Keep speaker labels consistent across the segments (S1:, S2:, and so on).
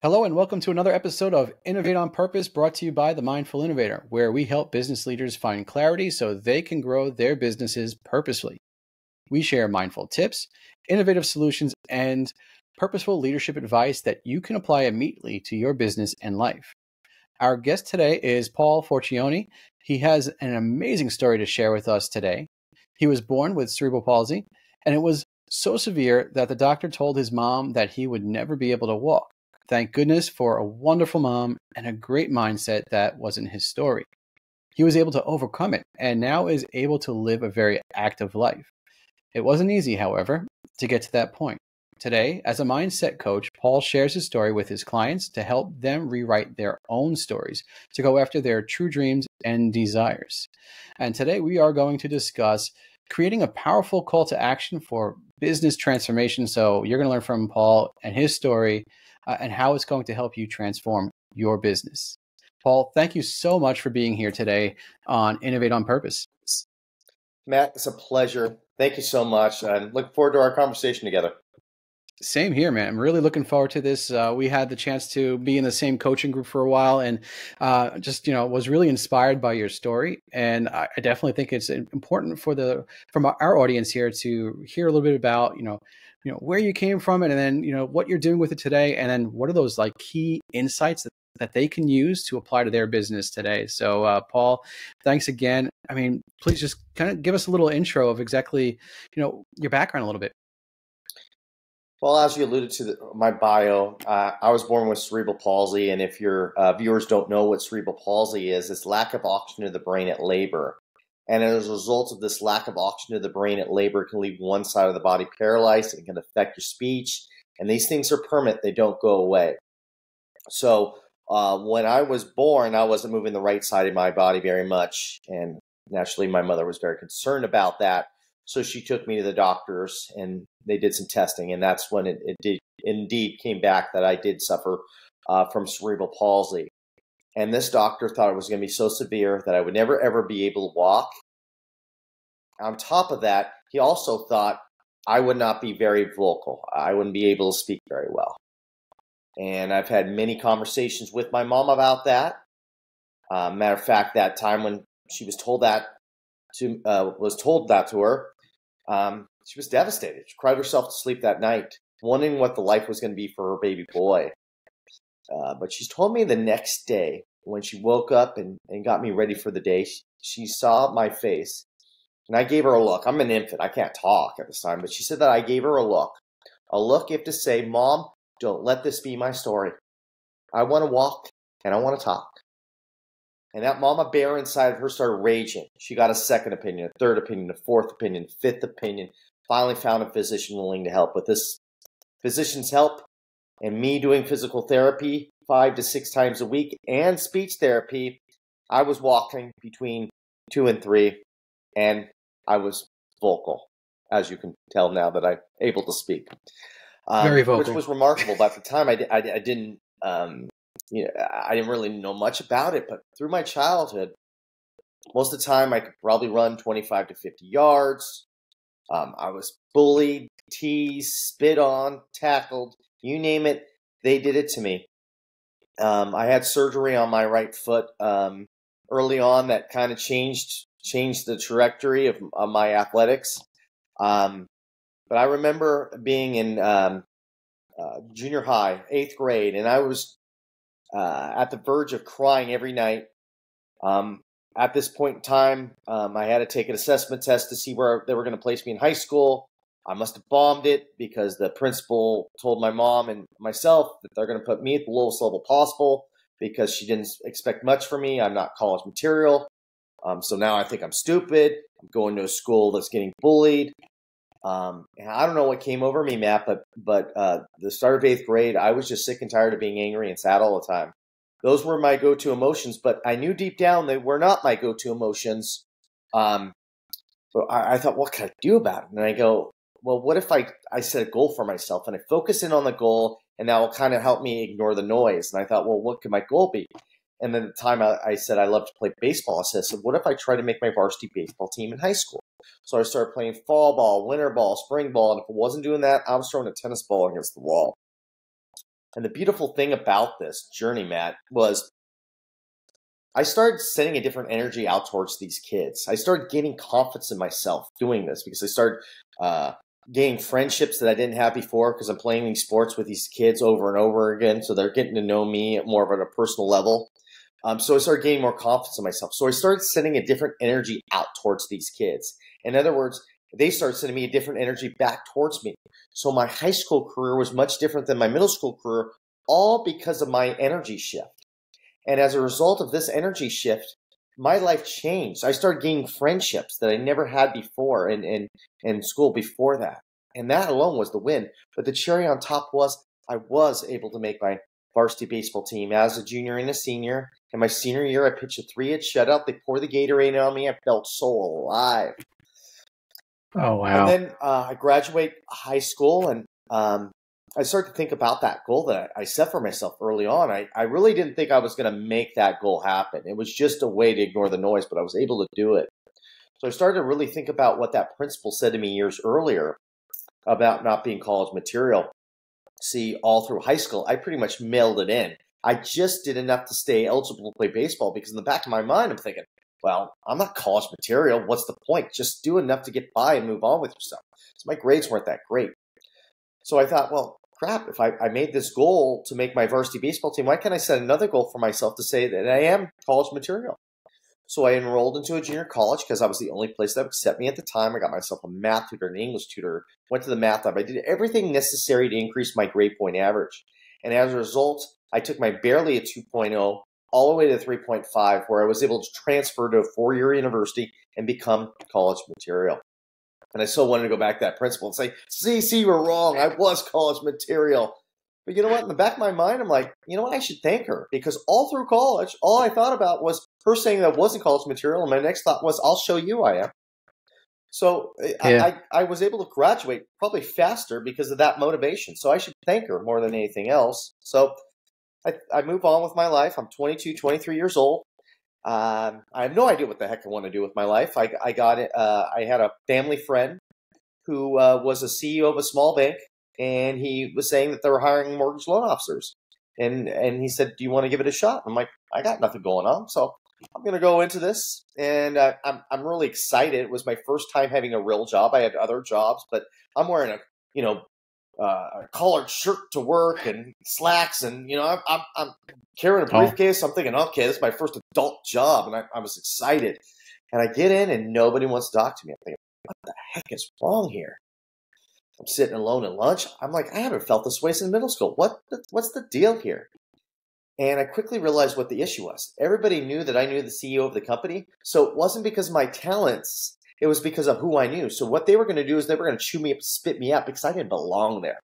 S1: Hello, and welcome to another episode of Innovate on Purpose, brought to you by The Mindful Innovator, where we help business leaders find clarity so they can grow their businesses purposefully. We share mindful tips, innovative solutions, and purposeful leadership advice that you can apply immediately to your business and life. Our guest today is Paul Forchione. He has an amazing story to share with us today. He was born with cerebral palsy, and it was so severe that the doctor told his mom that he would never be able to walk. Thank goodness for a wonderful mom and a great mindset that wasn't his story. He was able to overcome it and now is able to live a very active life. It wasn't easy, however, to get to that point. Today, as a mindset coach, Paul shares his story with his clients to help them rewrite their own stories, to go after their true dreams and desires. And today we are going to discuss creating a powerful call to action for business transformation. So you're going to learn from Paul and his story and how it's going to help you transform your business. Paul, thank you so much for being here today on Innovate on Purpose.
S2: Matt, it's a pleasure. Thank you so much. I'm looking forward to our conversation together.
S1: Same here, man. I'm really looking forward to this. We had the chance to be in the same coaching group for a while and was really inspired by your story. And I definitely think it's important from our audience here to hear a little bit about, where you came from and then, what you're doing with it today. And then what are those like key insights that they can use to apply to their business today. So, Paul, thanks again. I mean, please just kind of give us a little intro of exactly, your background a little bit.
S2: Well, as you alluded to my bio, I was born with cerebral palsy. And if your viewers don't know what cerebral palsy is, it's lack of oxygen to the brain at labor. And as a result of this lack of oxygen to the brain at labor, it can leave one side of the body paralyzed. It can affect your speech. And these things are permanent. They don't go away. So when I was born, I wasn't moving the right side of my body very much. And naturally, my mother was very concerned about that. So she took me to the doctors and they did some testing. And that's when it did indeed came back that I did suffer from cerebral palsy. And this doctor thought it was going to be so severe that I would never, ever be able to walk. On top of that, he also thought I would not be very vocal. I wouldn't be able to speak very well. And I've had many conversations with my mom about that. Matter of fact, that time when she was told that to her, she was devastated. She cried herself to sleep that night, wondering what the life was going to be for her baby boy. But she's told me the next day when she woke up and got me ready for the day, she saw my face. And I gave her a look. I'm an infant. I can't talk at this time. But she said that I gave her a look. A look if to say, Mom, don't let this be my story. I want to walk and I want to talk. And that mama bear inside of her started raging. She got a second opinion, a third opinion, a fourth opinion, fifth opinion. Finally found a physician willing to help. With this physician's help and me doing physical therapy 5 to 6 times a week and speech therapy, I was walking between 2 and 3, and I was vocal, as you can tell now that I'm able to speak.
S1: Very vocal.
S2: Which was remarkable. But at the time, I didn't really know much about it. But through my childhood, most of the time I could probably run 25 to 50 yards. I was bullied, teased, spit on, tackled, you name it, they did it to me. I had surgery on my right foot early on that kind of changed the trajectory of my athletics. But I remember being in junior high, 8th grade, and I was at the verge of crying every night. At this point in time, I had to take an assessment test to see where they were going to place me in high school. I must have bombed it because the principal told my mom and myself that they're going to put me at the lowest level possible because she didn't expect much from me. I'm not college material. So now I think I'm stupid. I'm going to a school that's getting bullied. And I don't know what came over me, Matt, but the start of 8th grade, I was just sick and tired of being angry and sad all the time. Those were my go-to emotions, but I knew deep down they were not my go-to emotions. But I thought, what can I do about it? And I go, well, what if I set a goal for myself and I focus in on the goal and that will kind of help me ignore the noise. And I thought, well, what could my goal be? And then at the time I said I love to play baseball. I said, what if I try to make my varsity baseball team in high school? So I started playing fall ball, winter ball, spring ball. And if I wasn't doing that, I was throwing a tennis ball against the wall. And the beautiful thing about this journey, Matt, was I started sending a different energy out towards these kids. I started gaining confidence in myself doing this because I started gaining friendships that I didn't have before because I'm playing these sports with these kids over and over again. So they're getting to know me more of at a personal level. So I started gaining more confidence in myself. So I started sending a different energy out towards these kids. In other words, they started sending me a different energy back towards me. So my high school career was much different than my middle school career, all because of my energy shift. And as a result of this energy shift, my life changed. I started gaining friendships that I never had before in school before that. And that alone was the win. But the cherry on top was I was able to make my varsity baseball team as a junior and a senior. In my senior year, I pitched a 3-hit shutout. They poured the Gatorade on me. I felt so alive.
S1: Oh, wow.
S2: And then I graduate high school, and I started to think about that goal that I set for myself early on. I really didn't think I was going to make that goal happen. It was just a way to ignore the noise, but I was able to do it. So I started to really think about what that principal said to me years earlier about not being college material. See, all through high school, I pretty much mailed it in. I just did enough to stay eligible to play baseball because in the back of my mind, I'm thinking, well, I'm not college material. What's the point? Just do enough to get by and move on with yourself. So my grades weren't that great. So I thought, well, crap, if I made this goal to make my varsity baseball team, why can't I set another goal for myself to say that I am college material? So I enrolled into a junior college because I was the only place that would accept me at the time. I got myself a math tutor, an English tutor, went to the math lab. I did everything necessary to increase my grade point average. And as a result, I took my barely a 2.0 all the way to 3.5, where I was able to transfer to a 4-year university and become college material. And I still wanted to go back to that principal and say, see, you were wrong. I was college material. But you know what? In the back of my mind, I'm like, you know what? I should thank her because all through college, all I thought about was her saying that I wasn't college material. And my next thought was, I'll show you I am. So
S1: Yeah.
S2: I was able to graduate probably faster because of that motivation. So I should thank her more than anything else. So I move on with my life. I'm 22, 23 years old. I have no idea what the heck I want to do with my life. I got it. I had a family friend who was a CEO of a small bank, and he was saying that they were hiring mortgage loan officers. And he said, "Do you want to give it a shot?" I'm like, "I got nothing going on, so I'm going to go into this." And I'm really excited. It was my first time having a real job. I had other jobs, but I'm wearing a collared shirt to work and slacks, and I'm carrying a briefcase. I'm thinking, okay, this is my first adult job, and I was excited. And I get in, and nobody wants to talk to me. I'm thinking, what the heck is wrong here? I'm sitting alone at lunch. I'm like, I haven't felt this way since middle school. What's the deal here? And I quickly realized what the issue was. Everybody knew that I knew the CEO of the company, so it wasn't because of my talents. It was because of who I knew. So what they were going to do is they were going to chew me up, spit me out because I didn't belong there.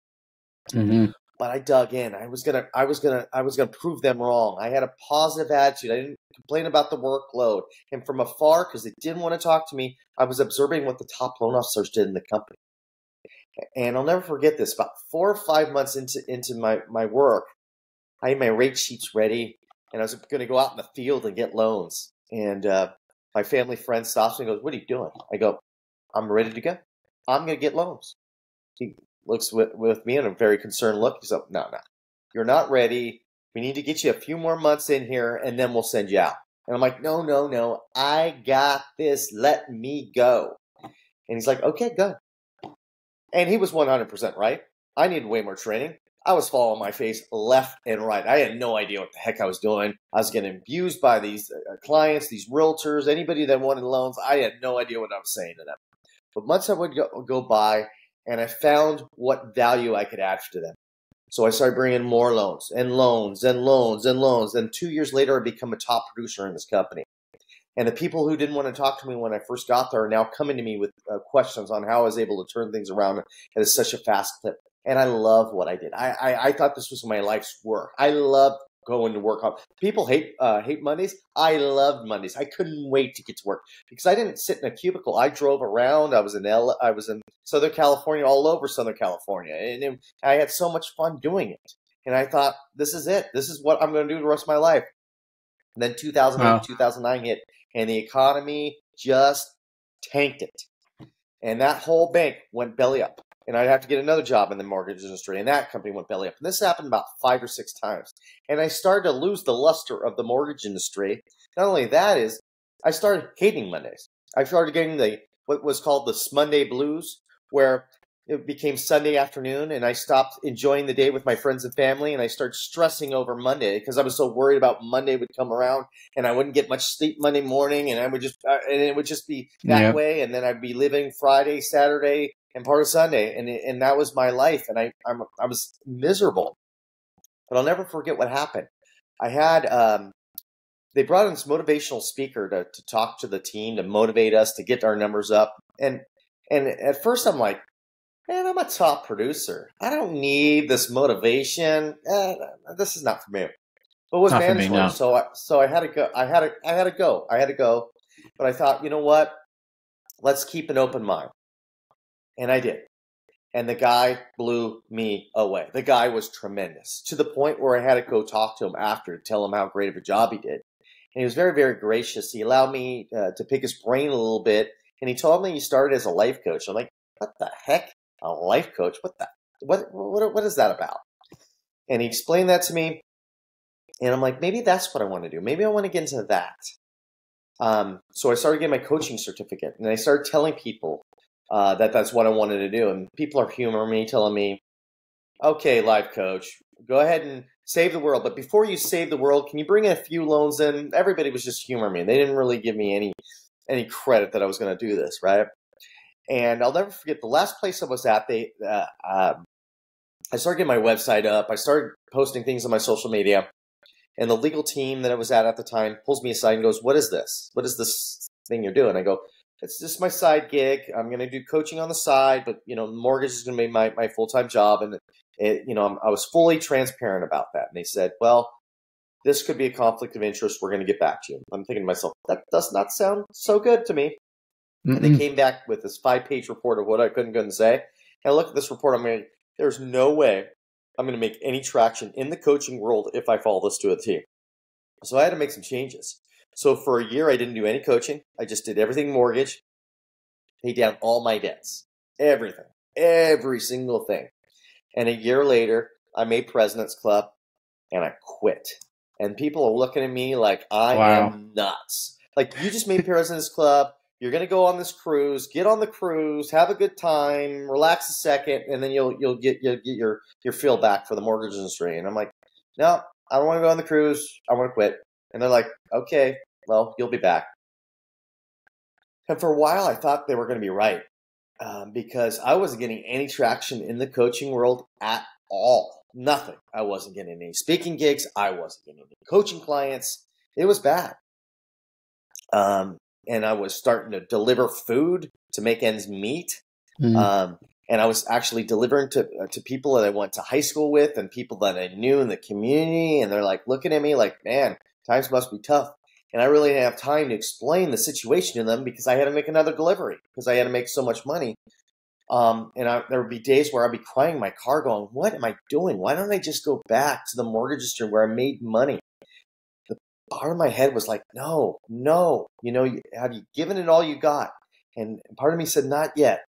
S1: Mm-hmm.
S2: But I dug in. I was gonna prove them wrong. I had a positive attitude. I didn't complain about the workload. And from afar, because they didn't want to talk to me, I was observing what the top loan officers did in the company. And I'll never forget this. About 4 or 5 months into my work, I had my rate sheets ready, and I was going to go out in the field and get loans. And my family friend stops me and goes, "What are you doing?" I go, "I'm ready to go. I'm going to get loans." He looks with me in a very concerned look. He's like, no, you're not ready. We need to get you a few more months in here, and then we'll send you out. And I'm like, no, I got this. Let me go. And he's like, okay, go. And he was 100% right. I needed way more training. I was falling on my face left and right. I had no idea what the heck I was doing. I was getting abused by these clients, these realtors, anybody that wanted loans. I had no idea what I was saying to them. But months would go by, and I found what value I could add to them. So I started bringing more loans and loans and loans and loans. Then 2 years later, I become a top producer in this company. And the people who didn't want to talk to me when I first got there are now coming to me with questions on how I was able to turn things around at such a fast clip. And I love what I did. I thought this was my life's work. I loved going to work. People hate Mondays. I loved Mondays. I couldn't wait to get to work because I didn't sit in a cubicle. I drove around. I was in Southern California, all over Southern California, and I had so much fun doing it. And I thought, this is it. This is what I'm going to do the rest of my life. And then 2008, 2009 hit, and the economy just tanked it. And that whole bank went belly up. and I'd have to get another job in the mortgage industry, and that company went belly up. And this happened about 5 or 6 times. And I started to lose the luster of the mortgage industry. Not only that is, I started hating Mondays. I started getting what was called the Monday blues, where it became Sunday afternoon, and I stopped enjoying the day with my friends and family, and I started stressing over Monday because I was so worried about Monday would come around, and I wouldn't get much sleep Monday morning, and it would just be that way, and then I'd be living Friday, Saturday, and part of Sunday, and that was my life, and I was miserable. But I'll never forget what happened. I had they brought in this motivational speaker to talk to the team, to motivate us, to get our numbers up, and at first I'm like, man, I'm a top producer. I don't need this motivation. This is not for me. But it was mandatory, so I had to go. I had to go. But I thought, you know what? Let's keep an open mind. And I did. And the guy blew me away. The guy was tremendous, to the point where I had to go talk to him after to tell him how great of a job he did. And he was very, very gracious. He allowed me to pick his brain a little bit. And he told me he started as a life coach. I'm like, what the heck? A life coach? What is that about? And he explained that to me. And I'm like, maybe that's what I want to do. Maybe I want to get into that. So I started getting my coaching certificate. And I started telling people that's what I wanted to do. And people are humoring me, telling me, okay, life coach, go ahead and save the world. But before you save the world, can you bring a few loans in? Everybody was just humoring me. They didn't really give me any credit that I was going to do this, right? And I'll never forget the last place I was at. I started getting my website up. I started posting things on my social media. And the legal team that I was at the time pulls me aside and goes, what is this? What is this thing you're doing? I go, it's just my side gig. I'm going to do coaching on the side, but, mortgage is going to be my full-time job. And, I was fully transparent about that. And they said, well, this could be a conflict of interest. We're going to get back to you. I'm thinking to myself, that does not sound so good to me. Mm-mm. And they came back with this 5-page report of what I couldn't say. And I look at this report, I'm going, there's no way I'm going to make any traction in the coaching world if I follow this to a T. So I had to make some changes. So for a year, I didn't do any coaching. I just did everything mortgage, paid down all my debts, everything, every single thing. And a year later, I made President's Club and I quit. And people are looking at me like I am nuts. Like, you just made President's Club. You're going to go on this cruise, get on the cruise, have a good time, relax a second, and then you'll get your feel back for the mortgage industry. And I'm like, no, I don't want to go on the cruise. I want to quit. And they're like, okay, well, you'll be back. And for a while, I thought they were going to be right because I wasn't getting any traction in the coaching world at all. Nothing. I wasn't getting any speaking gigs. I wasn't getting any coaching clients. It was bad. And I was starting to deliver food to make ends meet. Mm-hmm. And I was actually delivering to people that I went to high school with and people that I knew in the community. And they're like looking at me like, man, times must be tough. And I really didn't have time to explain the situation to them because I had to make another delivery because I had to make so much money. There would be days where I'd be crying in my car going, what am I doing? Why don't I just go back to the mortgage industry where I made money? Part of my head was like, no, have you given it all you got? And part of me said, not yet.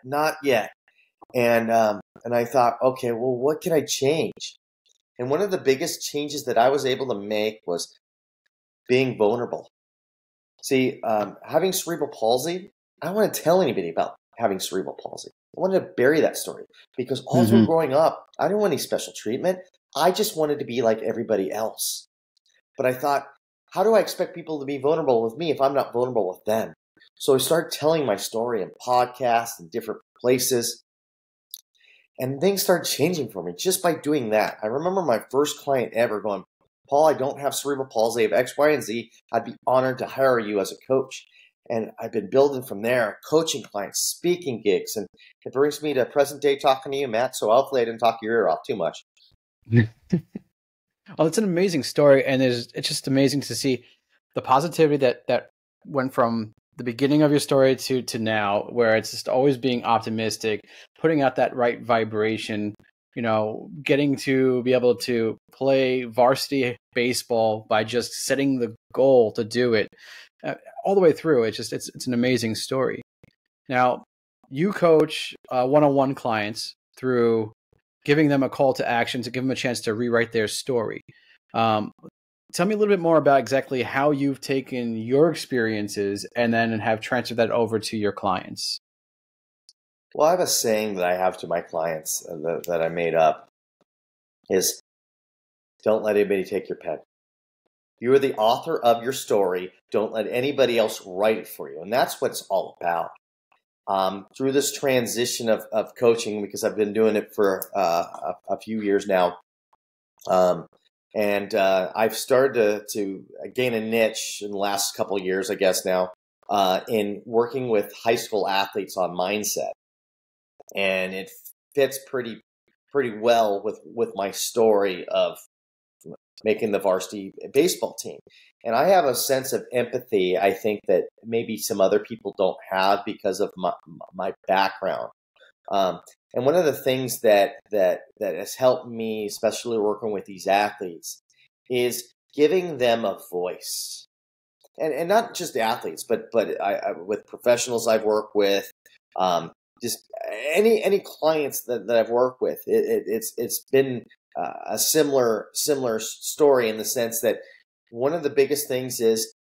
S2: And I thought, okay, well, what can I change? And one of the biggest changes that I was able to make was being vulnerable. See, having cerebral palsy, I don't want to tell anybody about having cerebral palsy. I wanted to bury that story because all through growing up, I didn't want any special treatment. I just wanted to be like everybody else. But I thought, how do I expect people to be vulnerable with me if I'm not vulnerable with them? So I started telling my story in podcasts and different places. And things started changing for me just by doing that. I remember my first client ever going, Paul, I don't have cerebral palsy. I have X, Y, and Z. I'd be honored to hire you as a coach. And I've been building from there, coaching clients, speaking gigs. And it brings me to present day talking to you, Matt. So hopefully I didn't talk your ear off too much.
S1: Well, it's an amazing story, and it's just amazing to see the positivity that went from the beginning of your story to now, where it's just always being optimistic, putting out that right vibration, getting to be able to play varsity baseball by just setting the goal to do it all the way through. It's an amazing story. Now, you coach one-on-one clients. through giving them a call to action to give them a chance to rewrite their story. Tell me a little bit more about exactly how you've taken your experiences and then have transferred that over to your clients.
S2: Well, I have a saying that I have to my clients that I made up is, don't let anybody take your pen. You are the author of your story. Don't let anybody else write it for you. And that's what it's all about. Through this transition of coaching, because I've been doing it for a few years now, and I've started to gain a niche in the last couple of years, I guess now, in working with high school athletes on mindset. And it fits pretty well with my story of making the varsity baseball team. And I have a sense of empathy, I think, that maybe some other people don't have because of my background. And one of the things that has helped me, especially working with these athletes, is giving them a voice. And not just athletes, but I with professionals I've worked with, just any clients that I've worked with, it's been a similar story in the sense that one of the biggest things is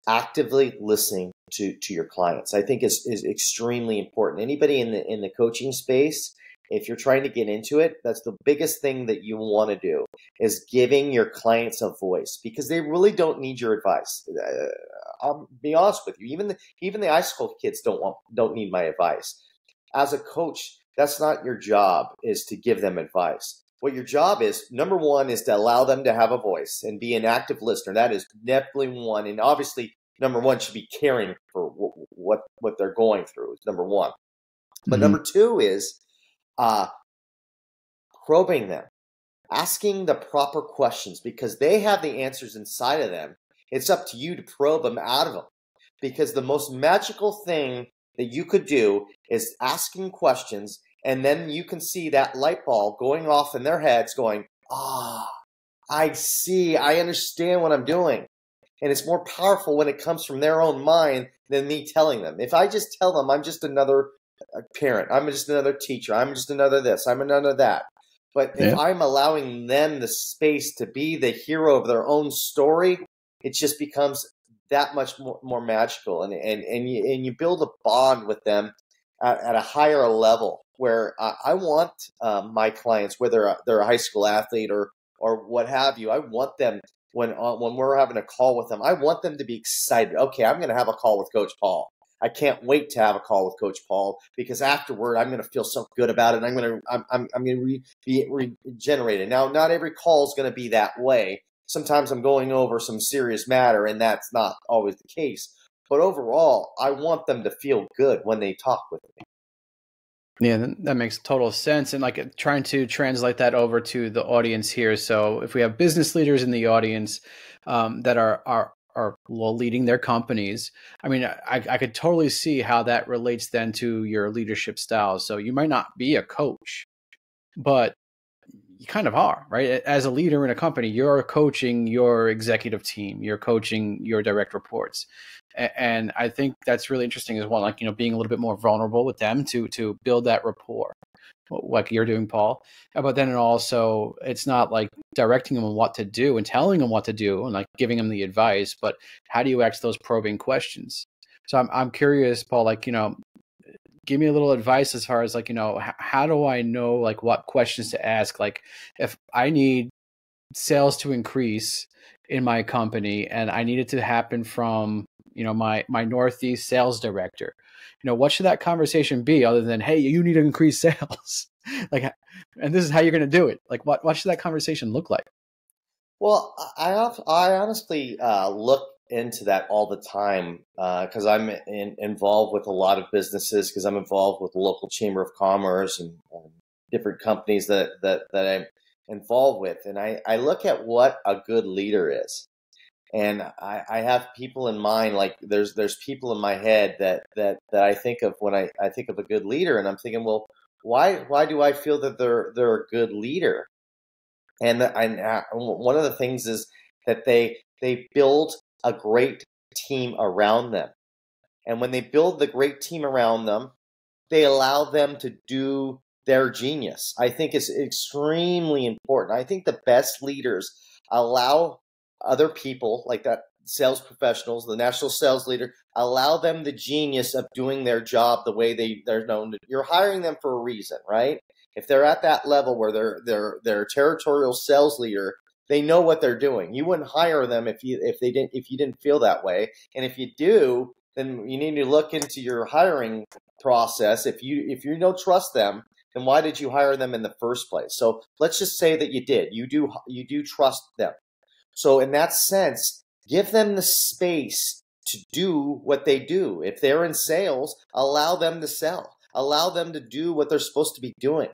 S2: actively listening to your clients. I think is extremely important. Anybody in the coaching space, if you're trying to get into it, that's the biggest thing that you want to do, is giving your clients a voice, because they really don't need your advice. I'll be honest with you, even the high school kids don't need my advice. As a coach, that's not your job, is to give them advice. What your job is, number one, is to allow them to have a voice and be an active listener. That is definitely one. And obviously, number one should be caring for what they're going through. Is number one. But number two is probing them, asking the proper questions, because they have the answers inside of them. It's up to you to probe them out of them. Because the most magical thing that you could do is asking questions, and then you can see that light bulb going off in their heads going, I see, I understand what I'm doing. And it's more powerful when it comes from their own mind than me telling them. If I just tell them I'm just another parent, I'm just another teacher, I'm just another this, I'm another that. But if I'm allowing them the space to be the hero of their own story, it just becomes that much more magical. And you build a bond with them at a higher level, where I want my clients, whether they're a high school athlete or what have you, I want them, when we're having a call with them, I want them to be excited. Okay, I'm going to have a call with Coach Paul. I can't wait to have a call with Coach Paul, because afterward I'm going to feel so good about it. I'm going to be regenerated. Now, not every call is going to be that way. Sometimes I'm going over some serious matter, and that's not always the case. But overall, I want them to feel good when they talk with me.
S1: Yeah, that makes total sense. And like trying to translate that over to the audience here. So if we have business leaders in the audience that are leading their companies, I mean, I could totally see how that relates then to your leadership style. So you might not be a coach, but you kind of are, right? As a leader in a company, you're coaching your executive team, you're coaching your direct reports. And I think that's really interesting as well, like, being a little bit more vulnerable with them to build that rapport, like you're doing, Paul. But then also, it's not like directing them on what to do and telling them what to do and like giving them the advice, but how do you ask those probing questions? So I'm curious, Paul, like, give me a little advice as far as like, how do I know like what questions to ask? Like if I need sales to increase in my company and I need it to happen from, my Northeast sales director, what should that conversation be other than, hey, you need to increase sales? Like, and this is how you're going to do it. Like what should that conversation look like?
S2: Well, I honestly look into that all the time, because I'm involved with a lot of businesses, because I'm involved with the local chamber of commerce and different companies that I'm involved with, and I look at what a good leader is, and I have people in mind. Like there's people in my head that I think of when I think of a good leader, and I'm thinking, well, why do I feel that they're a good leader? And one of the things is that they build a great team around them. And when they build the great team around them, they allow them to do their genius. I think it's extremely important. I think the best leaders allow other people, like that sales professionals, the national sales leader, allow them the genius of doing their job the way they're known to. You're hiring them for a reason, right? If they're at that level where they're a territorial sales leader, they know what they're doing. You wouldn't hire them if you didn't feel that way. And if you do, then you need to look into your hiring process. If you don't trust them, then why did you hire them in the first place? So let's just say that you did. You do trust them. So in that sense, give them the space to do what they do. If they're in sales, allow them to sell. Allow them to do what they're supposed to be doing.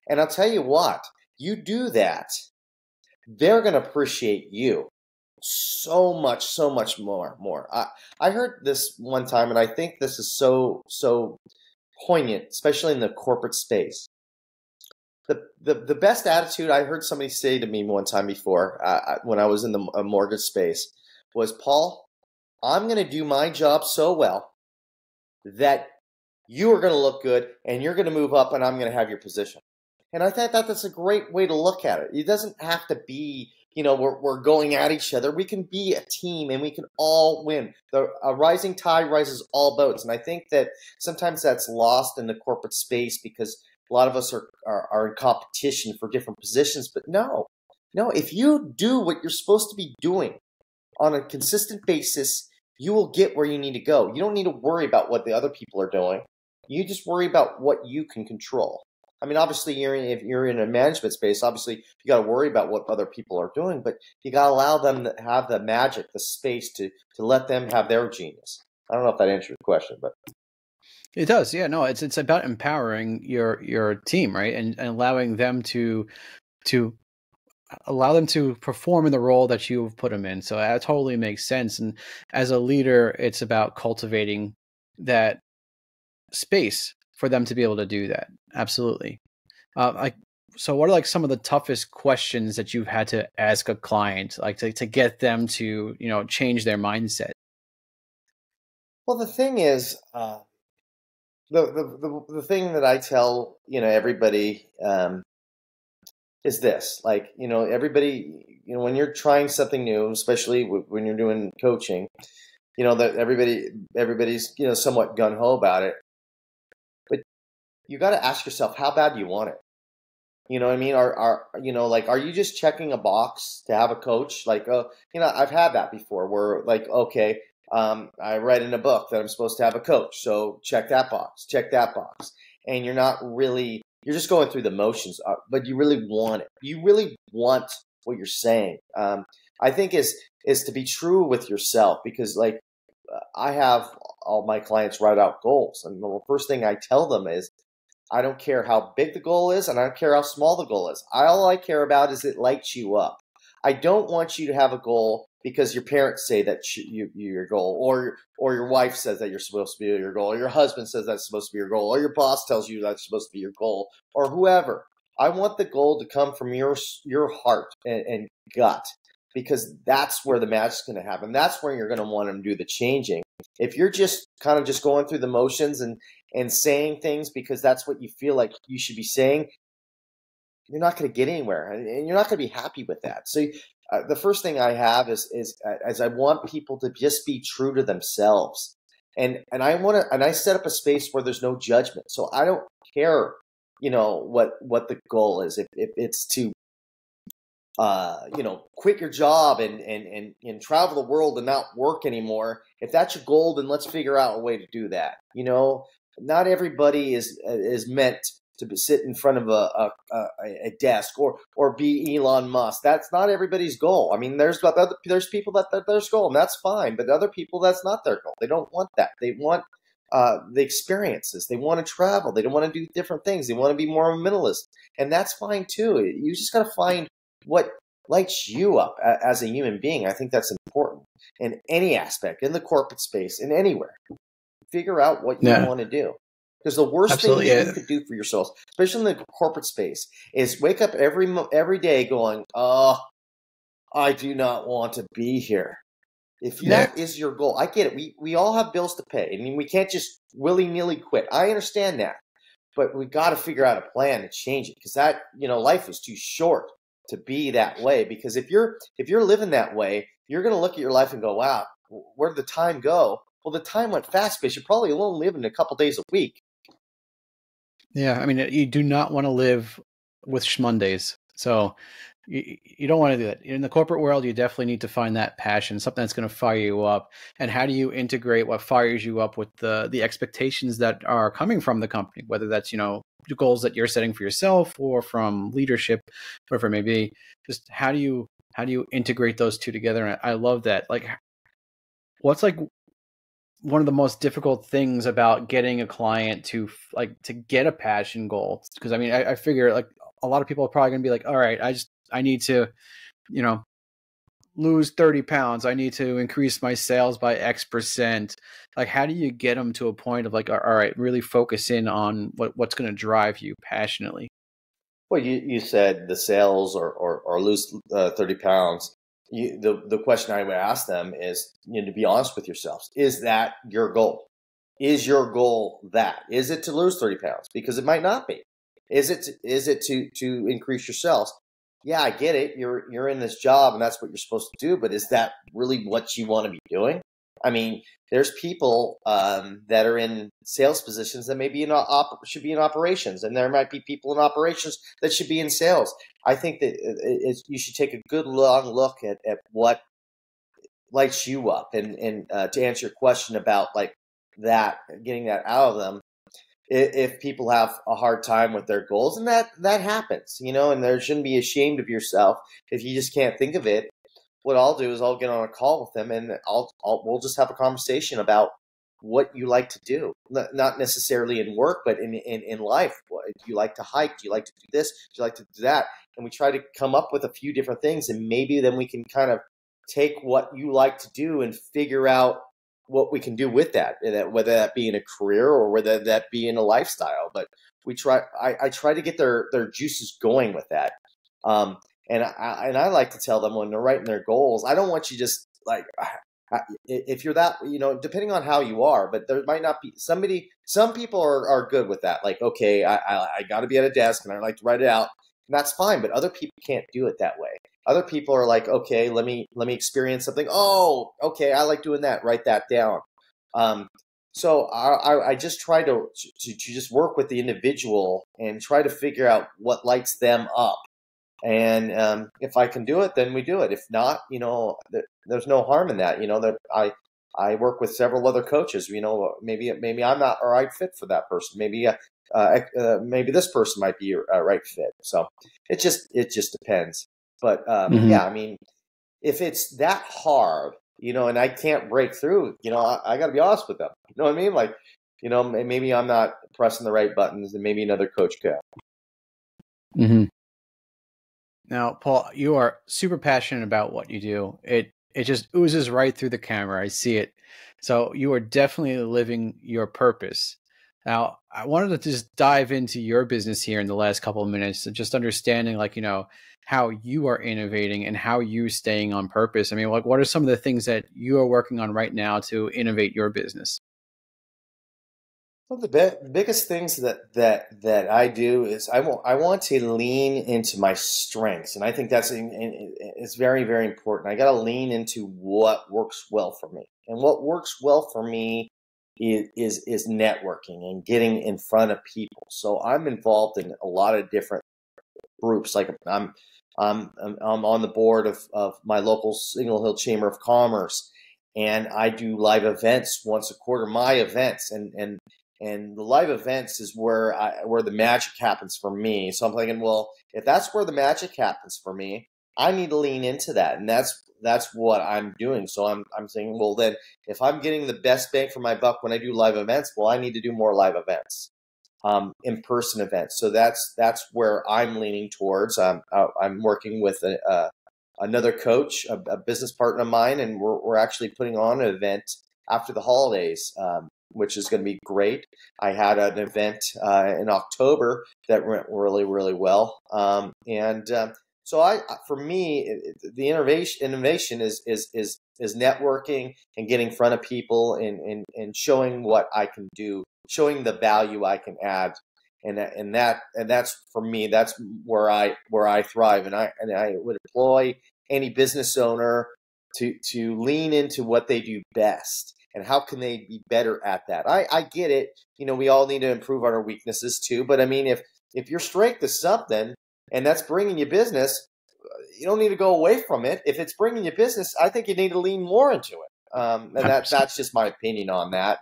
S2: And I'll tell you what, you do that, they're going to appreciate you so much more. I heard this one time, and I think this is so poignant, especially in the corporate space. The best attitude I heard somebody say to me one time before, when I was in the mortgage space, was, Paul, I'm going to do my job so well that you are going to look good and you're going to move up and I'm going to have your position. And I thought that's a great way to look at it. It doesn't have to be, we're going at each other. We can be a team and we can all win. A rising tide rises all boats. And I think that sometimes that's lost in the corporate space because a lot of us are in competition for different positions. But no, if you do what you're supposed to be doing on a consistent basis, you will get where you need to go. You don't need to worry about what the other people are doing. You just worry about what you can control. I mean, obviously, if you're in a management space, obviously, you got to worry about what other people are doing, but you got to allow them to have the magic, the space to let them have their genius. I don't know if that answered your question, but
S1: it does. Yeah, no, it's about empowering your team, right, and allowing them to allow them to perform in the role that you've put them in. So that totally makes sense. And as a leader, it's about cultivating that space for them to be able to do that. Absolutely. So what are some of the toughest questions that you've had to ask a client, to get them to, change their mindset?
S2: Well, the thing is, the thing that I tell, everybody, is this, everybody, when you're trying something new, especially when you're doing coaching, that everybody's, somewhat gung-ho about it. But you got to ask yourself, how bad do you want it? You know what I mean? Are you just checking a box to have a coach? I've had that before where okay, I read in a book that I'm supposed to have a coach. So check that box. And you're just going through the motions, but you really want it. You really want what you're saying. I think is to be true with yourself, because I have all my clients write out goals. And the first thing I tell them is, I don't care how big the goal is, and I don't care how small the goal is. All I care about is it lights you up. I don't want you to have a goal because your parents say that your goal, or your wife says that you're supposed to be your goal, or your husband says that's supposed to be your goal, or your boss tells you that's supposed to be your goal, or whoever. I want the goal to come from your heart and gut, because that's where the magic's going to happen. That's where you're going to want to do the changing. If you're just kind of just going through the motions and saying things because that's what you feel like you should be saying, you're not going to get anywhere, and you're not going to be happy with that. So the first thing I have is I want people to just be true to themselves, and I set up a space where there's no judgment. So I don't care, what the goal is. If it's to quit your job and travel the world and not work anymore. If that's your goal, then let's figure out a way to do that. Not everybody is meant to sit in front of a desk or be Elon Musk. That's not everybody's goal. I mean, there's people that's their goal, and that's fine. But other people, that's not their goal. They don't want that. They want the experiences. They want to travel. They don't want to do different things. They want to be more minimalist, and that's fine too. You just got to find what lights you up as a human being. I think that's important in any aspect, in the corporate space, in anywhere. Figure out what you want to do. Because the worst thing that you could do for yourself, especially in the corporate space, is wake up every day going, "Oh, I do not want to be here." If that is your goal, I get it. We all have bills to pay. I mean, we can't just willy-nilly quit. I understand that. but we got to figure out a plan to change it, because that, life is too short to be that way. Because if you're living that way, you're going to look at your life and go, wow, where did the time go? Well, the time went fast, because you're probably only living a couple days a week.
S1: Yeah, I mean, you do not want to live with Schmondays. So you don't want to do that. In the corporate world, you definitely need to find that passion, something that's going to fire you up. And how do you integrate what fires you up with the expectations that are coming from the company, whether that's, the goals that you're setting for yourself or from leadership, whatever it may be. Just how do you integrate those two together? And I love that. Like, what's like one of the most difficult things about getting a client to get a passion goal? Because I mean, I figure like a lot of people are probably going to be like, all right, I need to, lose 30 pounds. I need to increase my sales by X%. Like, how do you get them to a point of like, all right, really focus in on what's going to drive you passionately?
S2: Well, you said the sales or lose 30 pounds. The question I would ask them is, to be honest with yourselves, is that your goal? Is your goal that? Is it to lose 30 pounds? Because it might not be. Is it to increase your sales? Yeah, I get it. You're in this job and that's what you're supposed to do, but is that really what you want to be doing? I mean, there's people that are in sales positions that maybe should be in operations, and there might be people in operations that should be in sales. I think that you should take a good long look at what lights you up, and to answer your question about like that, getting that out of them. If people have a hard time with their goals, and that happens, and there shouldn't be ashamed of yourself if you just can't think of it. What I'll do is I'll get on a call with them, and we'll just have a conversation about what you like to do, not necessarily in work, but in life. Do you like to hike? Do you like to do this? Do you like to do that? And we try to come up with a few different things, and maybe then we can kind of take what you like to do and figure out what we can do with that, whether that be in a career or whether that be in a lifestyle. But I try to get their juices going with that. And I like to tell them when they're writing their goals, I don't want you just like, if you're that, depending on how you are, but there might not be some people are good with that. Like, okay, I got to be at a desk and I like to write it out, and that's fine. But other people can't do it that way. Other people are like, okay, let me experience something. Oh, okay, I like doing that. Write that down. So I just try to just work with the individual and try to figure out what lights them up. And if I can do it, then we do it. If not, there's no harm in that. That I work with several other coaches. Maybe I'm not a right fit for that person. Maybe this person might be a right fit. So it just depends. But yeah, I mean, if it's that hard, and I can't break through, I got to be honest with them. You know what I mean? Like, maybe I'm not pressing the right buttons, and maybe another coach could.
S1: Mm-hmm. Now, Paul, you are super passionate about what you do. It just oozes right through the camera. I see it. So you are definitely living your purpose. Now, I wanted to just dive into your business here in the last couple of minutes, so just understanding, like, how you are innovating and how you're staying on purpose. I mean, like, what are some of the things that you are working on right now to innovate your business?
S2: Well, the biggest things that I do is I want to lean into my strengths, and I think it's very, very important. I got to lean into what works well for me, and what works well for me is networking and getting in front of people. So I'm involved in a lot of different groups. Like I'm on the board of my local Signal Hill Chamber of Commerce, and I do live events once a quarter. My events and the live events is where the magic happens for me. So I'm thinking, well, if that's where the magic happens for me, I need to lean into that, and that's what I'm doing. So I'm saying, well, then if I'm getting the best bang for my buck when I do live events, well, I need to do more live events, in-person events. So that's where I'm leaning towards. I'm working with another coach, a business partner of mine, and we're actually putting on an event after the holidays, which is going to be great. I had an event in October that went really, really well. So for me, the innovation is networking and getting in front of people and showing what I can do, showing the value I can add. And that's for me. That's where I thrive, and I would employ any business owner to lean into what they do best and how can they be better at that. I get it. We all need to improve on our weaknesses too. But I mean, if your strength is something and that's bringing you business, you don't need to go away from it. If it's bringing you business, I think you need to lean more into it. And that's just my opinion on that.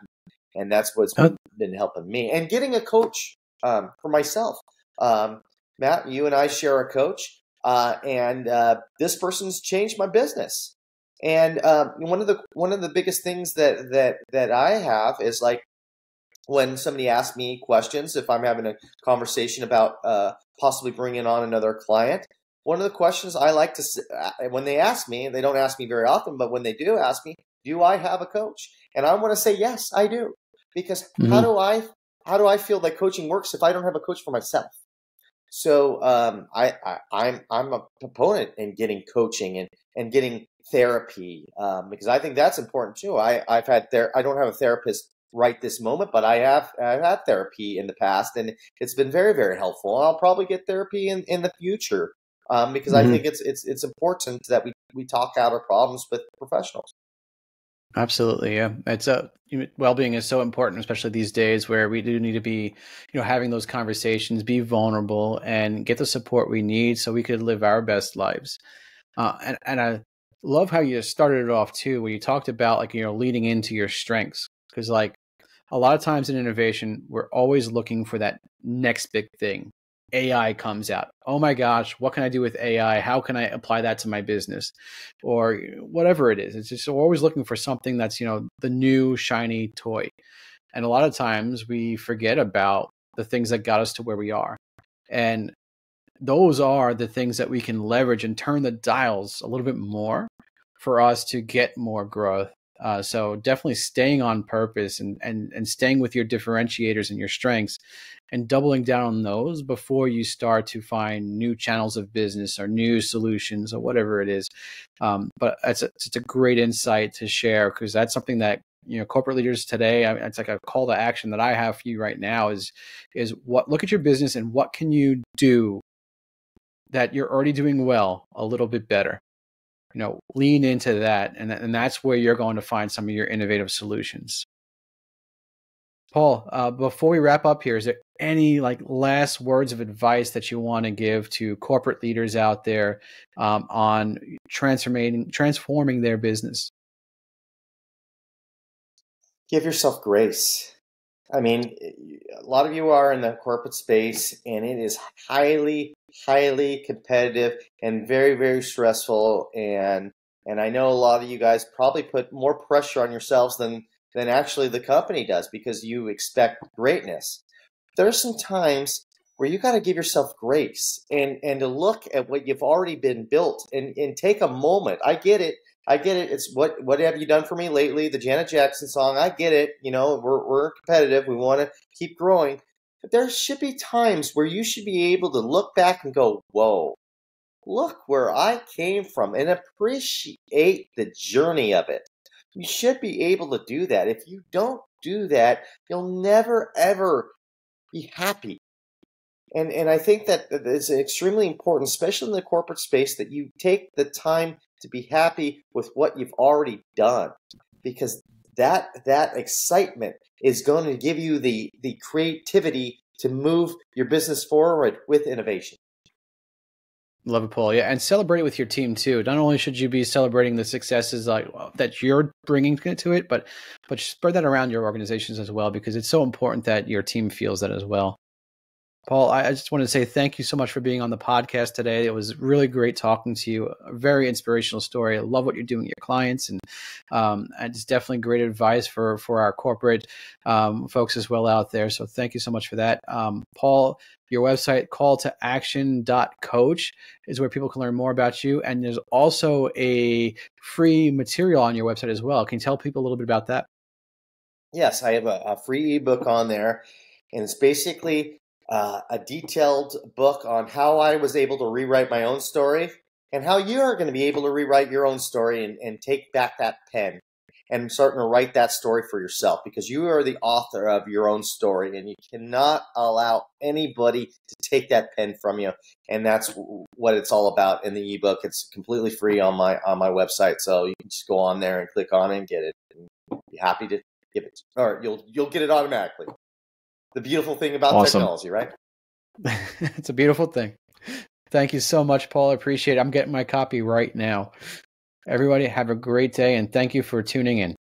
S2: And that's what's been helping me. And getting a coach for myself. Matt, you and I share a coach, and this person's changed my business. And one of the biggest things that I have is like when somebody asks me questions, if I'm having a conversation about possibly bringing on another client. One of the questions I like to, when they ask me, they don't ask me very often, but when they do ask me, do I have a coach? And I want to say, yes, I do. Because how do I feel that coaching works if I don't have a coach for myself? So I'm a proponent in getting coaching and getting therapy because I think that's important too. I've had I don't have a therapist right this moment, but I've had therapy in the past, and it's been very, very helpful. I'll probably get therapy in the future because I think it's important that we talk out our problems with professionals.
S1: Absolutely, yeah. It's well-being is so important, especially these days where we do need to be, having those conversations, be vulnerable, and get the support we need so we could live our best lives. And I love how you started it off too, when you talked about leading into your strengths, because a lot of times in innovation, we're always looking for that next big thing. AI comes out. Oh my gosh, what can I do with AI? How can I apply that to my business? Or whatever it is. It's just we're always looking for something that's, the new shiny toy. And a lot of times we forget about the things that got us to where we are. And those are the things that we can leverage and turn the dials a little bit more for us to get more growth. So definitely staying on purpose and staying with your differentiators and your strengths and doubling down on those before you start to find new channels of business or new solutions or whatever it is. But it's a great insight to share, because that's something that corporate leaders today, it's like a call to action that I have for you right now is look at your business and what can you do that you're already doing well a little bit better. Lean into that, and that's where you're going to find some of your innovative solutions. Paul, before we wrap up here, is there any last words of advice that you want to give to corporate leaders out there on transforming their business?
S2: Give yourself grace. I mean, a lot of you are in the corporate space, and it is highly, highly competitive and very, very stressful. And I know a lot of you guys probably put more pressure on yourselves than actually the company does, because you expect greatness. There's some times where you got to give yourself grace and to look at what you've already been built and take a moment. I get it. It's what have you done for me lately? The Janet Jackson song. I get it. We're competitive. We want to keep growing. But there should be times where you should be able to look back and go, whoa, look where I came from, and appreciate the journey of it. You should be able to do that. If you don't do that, you'll never, ever be happy. And I think that it's extremely important, especially in the corporate space, that you take the time to be happy with what you've already done, because that excitement is going to give you the creativity to move your business forward with innovation.
S1: Love it, Paul. Yeah, and celebrate it with your team too. Not only should you be celebrating the successes that you're bringing to it, but spread that around your organizations as well, because it's so important that your team feels that as well. Paul, I just want to say thank you so much for being on the podcast today. It was really great talking to you. A very inspirational story. I love what you're doing with your clients, and it's definitely great advice for our corporate folks as well out there. So thank you so much for that. Paul, your website, calltoaction.coach, is where people can learn more about you. And there's also a free material on your website as well. Can you tell people a little bit about that?
S2: Yes, I have a free ebook on there, and it's basically a detailed book on how I was able to rewrite my own story, and how you are going to be able to rewrite your own story and take back that pen and starting to write that story for yourself, because you are the author of your own story, and you cannot allow anybody to take that pen from you. And that's what it's all about in the ebook. It's completely free on my website, so you can just go on there and click on it and get it. And be happy to give it, or you'll get it automatically. The beautiful thing about technology, right?
S1: It's a beautiful thing. Thank you so much, Paul. I appreciate it. I'm getting my copy right now. Everybody have a great day, and thank you for tuning in.